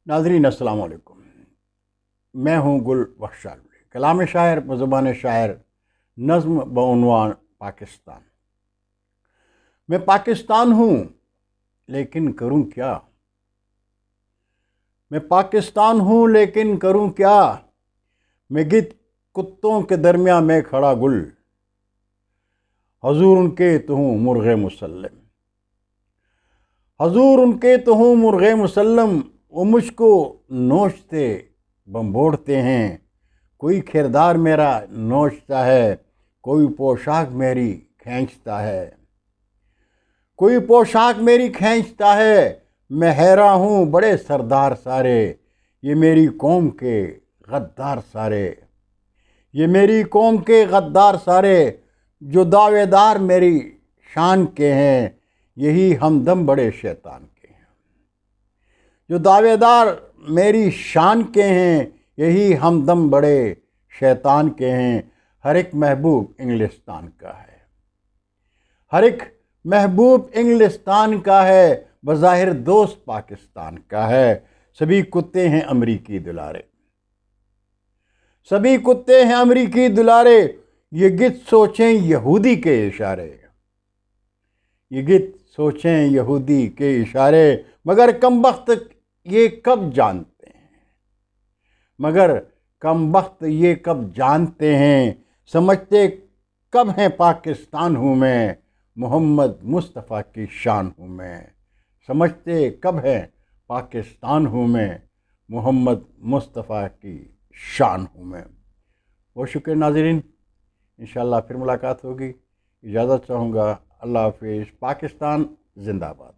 नाज़रीन अस्सलाम वालेकुम। मैं हूँ गुल बख्शाल, कलाम शायर बज़ुबान शायर, नज़्म बउनवान पाकिस्तान। मैं पाकिस्तान हूँ लेकिन करूँ क्या। मैं पाकिस्तान हूँ लेकिन करूँ क्या। मैं गिद्ध कुत्तों के दरमियाँ में खड़ा गुल, हजूर उनके तो हूँ मुर्ग़े मुसल्लम। हजूर उनके तो हूँ मुर्ग़े मुसल्लम। वो मुझको नोचते बम्बोड़ते हैं। कोई किरदार मेरा नोचता है, कोई पोशाक मेरी खींचता है। कोई पोशाक मेरी खींचता है। मैं हैरान हूँ बड़े सरदार सारे, ये मेरी कौम के गद्दार सारे। ये मेरी कौम के गद्दार सारे, जो दावेदार मेरी शान के हैं, यही हमदम बड़े शैतान के हैं। जो दावेदार मेरी शान के हैं, यही हमदम बड़े शैतान के हैं। हर एक महबूब इंग्लिस्तान का है, हर एक महबूब इंग्लिस्तान का है, बज़ाहिर दोस्त पाकिस्तान का है। सभी कुत्ते हैं अमरीकी दुलारे, सभी कुत्ते हैं अमरीकी दुलारे। ये गिद्ध सोचें यहूदी के इशारे, ये गिद्ध सोचें यहूदी के इशारे। मगर कमबख्त ये कब जानते हैं, मगर कमबख्त ये कब जानते हैं। समझते कब हैं पाकिस्तान हूँ मैं, मोहम्मद मुस्तफ़ा की शान हूँ मैं। समझते कब हैं पाकिस्तान हूँ मैं, मोहम्मद मुस्तफ़ा की शान हूँ मैं। बहुत शुक्रिया नाज़रीन, इंशाअल्लाह फिर मुलाकात होगी। इजाज़त चाहूँगा। अल्लाह हाफ़िज़। पाकिस्तान ज़िंदाबाद।